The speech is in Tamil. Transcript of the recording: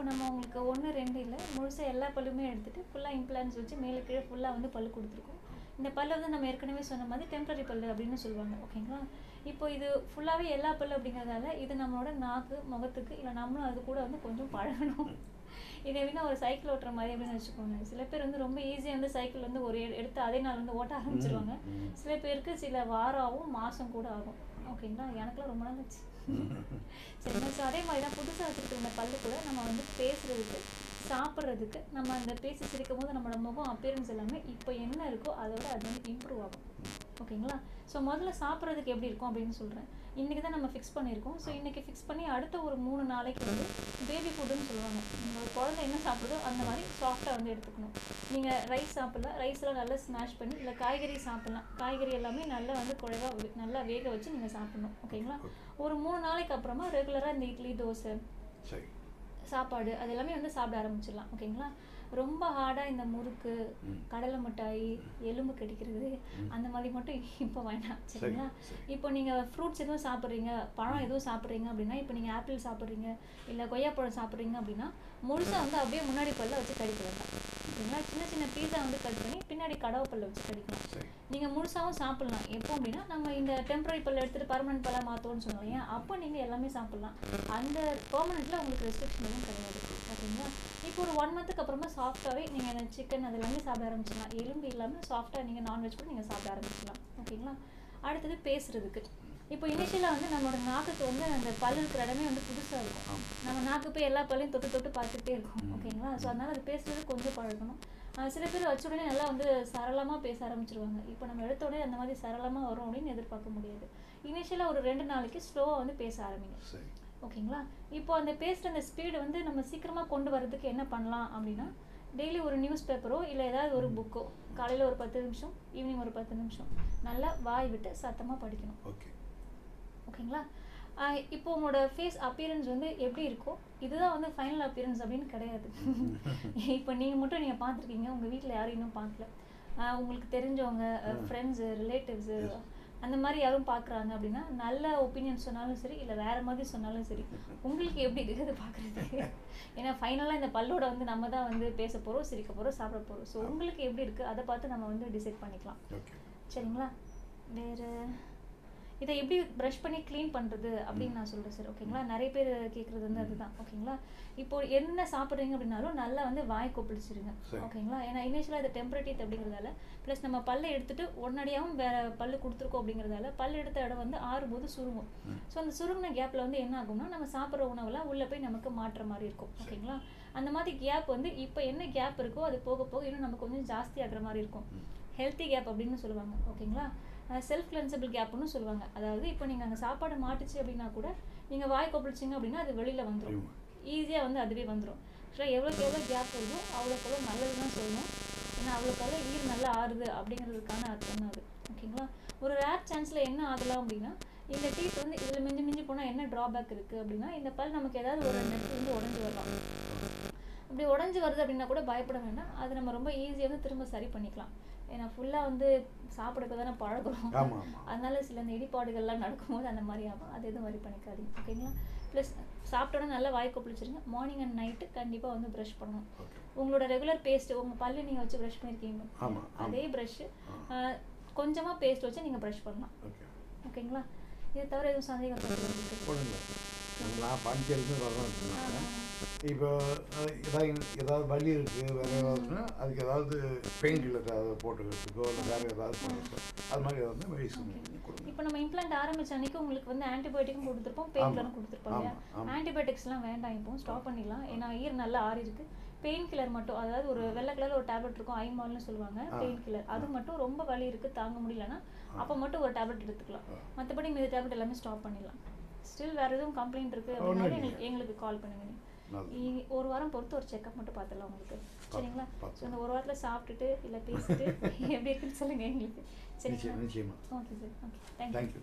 நம்ம உங்களுக்கு 1 2 இல்ல முழுசா எல்லா பல்லுமே எடுத்துட்டு ஃபுல்லா இம்ப்ளான்ட்ஸ் வச்சு மேலே கீழே ஃபுல்லா வந்து பல்லு கொடுத்துருக்கோம். இந்த பல்லு வந்து நம்ம ஏற்கனவே சொன்ன மாதிரி டெம்பரரி பல்லு அப்படின்னு சொல்லுவாங்க. ஓகேங்களா? இப்போ இது ஃபுல்லாவே எல்லா பல்லு அப்படிங்கிறதால இது நம்மளோட நாக்கு முகத்துக்கு இல்லை நம்மளும் அது கூட வந்து கொஞ்சம் பழகணும். இது எப்படின்னா ஒரு சைக்கிள் ஓட்டுற மாதிரி அப்படின்னு வச்சுக்கோங்க. சில பேர் வந்து ரொம்ப ஈஸியாக வந்து சைக்கிள் வந்து ஒரு எடுத்து அதே நாள் வந்து ஓட்ட ஆரம்பிச்சிருவாங்க. சில பேருக்கு சில வாரம் ஆகும், மாதம் கூட ஆகும். ஓகேங்களா? எனக்குலாம் ரொம்ப நாள் ஆச்சு. சரிங்களா? ஸோ அதே மாதிரி தான் புதுசாக வச்சுருக்க இந்த பல்லு கூட நம்ம வந்து பேசுறதுக்கு சாப்பிட்றதுக்கு நம்ம அந்த பேசி சிரிக்கும் போது நம்மளோட முகம் அப்பியரன்ஸ் எல்லாமே இப்போ என்ன இருக்கோ அதோட அது வந்து இம்ப்ரூவ் ஆகும். ஓகேங்களா? ஸோ முதல்ல சாப்பிட்றதுக்கு எப்படி இருக்கும் அப்படின்னு சொல்கிறேன். இன்றைக்கி தான் நம்ம ஃபிக்ஸ் பண்ணியிருக்கோம். ஸோ இன்றைக்கி ஃபிக்ஸ் பண்ணி அடுத்த ஒரு 3 நாளைக்கு வந்து பேபி ஃபுட்டுன்னு சொல்லுவாங்க. உங்கள் குழந்தை என்ன சாப்பிடுதோ அந்த மாதிரி சாஃப்டாக வந்து எடுத்துக்கணும். நீங்கள் ரைஸ் சாப்பிட்லாம், ரைஸ்லாம் நல்லா ஸ்மாஷ் பண்ணி, இல்லை காய்கறி சாப்பிட்லாம். காய்கறி எல்லாமே நல்லா வந்து குழைவாக நல்லா வேக வச்சு நீங்கள் சாப்பிட்ணும். ஓகேங்களா? ஒரு 3 நாளைக்கு அப்புறமா ரெகுலராக இந்த இட்லி, தோசை, சாப்பாடு அது எல்லாமே வந்து சாப்பிட ஆரம்பிச்சிடலாம். ஓகேங்களா? ரொம்ப ஹார்டாக இந்த முறுக்கு, கடலை மிட்டாய், எலும்பு கடிக்கிறது அந்த மாதிரி மட்டும் இப்போ வேண்டாம். சரிங்களா? இப்போ நீங்கள் ஃப்ரூட்ஸ் எதுவும் சாப்பிட்றீங்க, பழம் எதுவும் சாப்பிட்றீங்க அப்படின்னா, இப்போ நீங்கள் ஆப்பிள் சாப்பிட்றீங்க இல்லை கொய்யாப்பழம் சாப்பிட்றீங்க அப்படின்னா முழுசாக வந்து அப்படியே முன்னாடி பல்ல வச்சு கடிக்க வேண்டாம். ஓகேங்களா? சின்ன சின்ன பீஸா வந்து கட் பண்ணி பின்னாடி கடவை பல்ல வச்சு கடிக்கலாம். நீங்கள் முழுசாகவும் சாப்பிட்லாம். எப்போ அப்படின்னா நம்ம இந்த டெம்பரரி பல்ல எடுத்துகிட்டு பர்மனன்ட் பல்ல மாற்றோன்னு சொன்னோம். அப்போ நீங்கள் எல்லாமே சாப்பிட்லாம். அந்த பெர்மனெண்ட்டில் உங்களுக்கு ரெஸ்ட்ரிக்ஷன் எதுவும் கிடையாது. ஓகேங்களா? இப்போ ஒரு 1 மந்த்துக்கு அப்புறமா சாஃப்டாகவே நீங்கள் அந்த சிக்கன் அது எல்லாமே சாப்பிட ஆரம்பிச்சிடலாம். எலும்பு இல்லாமல் சாஃப்டாக நீங்கள் நான்வெஜ் கூட நீங்கள் சாப்பிட ஆரம்பிச்சிடலாம். ஓகேங்களா? அடுத்தது பேசுகிறதுக்கு. இப்போ இனிஷியலாக வந்து நம்மளோட நாக்குக்கு வந்து அந்த பல் இருக்கிற இடமே வந்து புதுசாக இருக்கும். நம்ம நாக்கு போய் எல்லா பல்லையும் தொட்டு தொட்டு பார்த்துட்டே இருக்கும். ஓகேங்களா? ஸோ அதனால் அது பேசுகிறது கொஞ்சம் பழகணும். சில பேர் வச்ச உடனே நல்லா வந்து சரளமாக பேச ஆரம்பிச்சிருவாங்க. இப்போ நம்ம எடுத்த உடனே அந்த மாதிரி சரளமாக வரும் அப்படின்னு எதிர்பார்க்க முடியாது. இனிஷியலாக ஒரு 2 நாளைக்கு ஸ்லோவாக வந்து பேச ஆரம்பிங்க. ஓகேங்களா? இப்போ அந்த பேசுகிற அந்த ஸ்பீடு வந்து நம்ம சீக்கிரமாக கொண்டு வரதுக்கு என்ன பண்ணலாம் அப்படின்னா, டெய்லி ஒரு நியூஸ் பேப்பரோ இல்லை ஏதாவது ஒரு புக்கோ காலையில் ஒரு 10 நிமிஷம், ஈவினிங் ஒரு 10 நிமிஷம் நல்லா வாய் விட்டு சத்தமாக படிக்கணும். ஓகேங்களா? இப்போ உங்களோட ஃபேஸ் அப்பியரன்ஸ் வந்து எப்படி இருக்கோ இதுதான் வந்து ஃபைனல் அப்பியரன்ஸ் அப்படின்னு கிடையாது. இப்போ நீங்கள் பார்த்துருக்கீங்க, உங்கள் வீட்டில் யாரும் இன்னும் பார்க்கல. உங்களுக்கு தெரிஞ்சவங்க, ஃப்ரெண்ட்ஸு, ரிலேட்டிவ்ஸு அந்த மாதிரி யாரும் பார்க்குறாங்க அப்படின்னா நல்ல ஒப்பீனியன் சொன்னாலும் சரி இல்லை வேறு மாதிரி சொன்னாலும் சரி உங்களுக்கு எப்படி இருக்குது பார்க்குறதுக்கு. ஏன்னா ஃபைனலாக இந்த பல்லோட வந்து நம்ம தான் வந்து பேச போகிறோம், சிரிக்க போகிறோம், சாப்பிட போகிறோம். ஸோ உங்களுக்கு எப்படி இருக்குது அதை பார்த்து நம்ம வந்து டிசைட் பண்ணிக்கலாம். சரிங்களா? வேறு இதை எப்படி ப்ரஷ் பண்ணி க்ளீன் பண்ணுறது அப்படின்னு நான் சொல்கிறேன் சார். ஓகேங்களா? நிறைய பேர் கேட்குறது வந்து அதுதான். ஓகேங்களா? இப்போ என்ன சாப்பிட்றீங்க அப்படின்னாலும் நல்லா வந்து வாய் கொப்பளிச்சிருங்க. ஓகேங்களா? ஏன்னா இனிஷியலாக இது டெம்பரேட்டித் அப்படிங்கிறதால ப்ளஸ் நம்ம பல்லை எடுத்துகிட்டு உடனடியாகவும் வேறு பல்லு கொடுத்துருக்கோம் அப்படிங்கிறதால பல் எடுத்த இடம் வந்து ஆறும்போது சுருங்கும். ஸோ அந்த சுருங்கின கேப்பில் வந்து என்ன ஆகும்னா நம்ம சாப்பிட்ற உணவுலாம் உள்ளே போய் நமக்கு மாற்ற மாதிரி இருக்கும். ஓகேங்களா? அந்த மாதிரி கேப் வந்து இப்போ என்ன கேப் இருக்கோ அது போக போக இன்னும் நமக்கு கொஞ்சம் ஜாஸ்தி ஆகிற மாதிரி இருக்கும். ஹெல்த்தி கேப் அப்படின்னு சொல்லுவாங்க. ஓகேங்களா? செல்ஃப் கிளென்சபிள் கேப்னு சொல்லுவாங்க. அதாவது இப்போ நீங்கள் அங்கே சாப்பாடு மாட்டுச்சு அப்படின்னா கூட நீங்கள் வாய் கொப்பளிச்சிங்க அப்படின்னா அது வெளியில் வந்துடும். ஈஸியாக வந்து அதுவே வந்துடும். ஆக்சுவலாக எவ்வளோக்கு எவ்வளோ கேப் வருதோ அவ்வளோக்கு எவ்வளோ நல்லது தான் சொல்லணும். ஏன்னா அவ்வளோக்கு எவ்வளோ ஈர் நல்லா ஆறுது அப்படிங்கிறதுக்கான அர்த்தம் தான் அது. ஓகேங்களா? ஒரு ரேர் சான்ஸில் என்ன ஆகலாம் அப்படின்னா இந்த டீத் வந்து இதில் மிஞ்சி போனால் என்ன ட்ராபேக் இருக்குது அப்படின்னா இந்த பல் நமக்கு ஏதாவது ஒரு இடத்துல வந்து உடஞ்சி வரலாம். அப்படி உடஞ்சி வருது அப்படின்னா கூட பயப்பட வேண்டாம். அது நம்ம ரொம்ப ஈஸியாக வந்து திரும்ப சரி பண்ணிக்கலாம். ஏன்னா ஃபுல்லாக வந்து சாப்பிடப்போ தானே பழகுறோம். அதனால சில இந்த இடிபாடுகள்லாம் நடக்கும்போது அந்த மாதிரி ஆகும். அது எதுவும் வரி பண்ணிக்காதீங்க. ஓகேங்களா? ப்ளஸ் சாப்பிட்டோட நல்லா வாய் கொப்பளிச்சிருங்க. மார்னிங் அண்ட் நைட்டு கண்டிப்பாக வந்து ப்ரஷ் பண்ணணும். உங்களோட ரெகுலர் பேஸ்ட்டு உங்கள் பல்லு நீங்கள் வச்சு ப்ரஷ் பண்ணியிருக்கீங்க அதே ப்ரஷ்ஷு கொஞ்சமாக பேஸ்ட் வச்சு நீங்கள் ப்ரஷ் பண்ணலாம். ஓகேங்களா? இதை தவிர எதுவும் சந்தேகம் நான் பாண்டிச்சேரியிலேருந்து வரணும். இப்போ ஏதாவது வலி இருக்குது வேறு ஏதாவதுன்னா அதுக்கு ஏதாவது பெயின் கில்லர் ஏதாவது போட்டுக்கிறதுக்கோ இல்லை வேறு ஏதாவது பண்ணுறதுக்கோ அது மாதிரி ஏதாவது மெடிசன் கொடுங்க. இப்போ நம்ம இம்ப்ளான்ட் ஆரம்பிச்ச அன்றைக்கி உங்களுக்கு வந்து ஆன்டிபயோட்டிக்கும் கொடுத்துருப்போம், பெயின் கில்லரும் கொடுத்துருப்போம். ஆன்டிபயோட்டிக்ஸ்லாம் வேண்டாம், இப்போ ஸ்டாப் பண்ணிடலாம். ஏன்னா ஈர் நல்லா ஆறி இருக்குது. பெயின் கில்லர் மட்டும், அதாவது ஒரு வெள்ளை கலரில் ஒரு டேப்லெட் இருக்கும், ஐமால்னு சொல்லுவாங்க, பெயின் கில்லர். அது மட்டும் ரொம்ப வலி இருக்குது தாங்க முடியலன்னா அப்போ மட்டும் ஒரு டேப்லெட் எடுத்துக்கலாம். மற்றபடி மீது டேப்லெட் எல்லாமே ஸ்டாப் பண்ணிடலாம். ஸ்டில் வேறு எதுவும் கம்ப்ளைண்ட் இருக்குது அப்படின்னாலும் எங்களுக்கு கால் பண்ணுங்க. ஒரு வாரம் பொறுத்து ஒரு செக்அப் மட்டும் பார்த்துடலாம் உங்களுக்கு. சரிங்களா? ஸோ இந்த ஒரு வாரத்தில் சாப்பிட்டுட்டு இல்லை பேசிட்டு எப்படி இருக்குன்னு சொல்லுங்கள் எங்களுக்கு. சரிங்களா? Okay sir. Okay, thank you.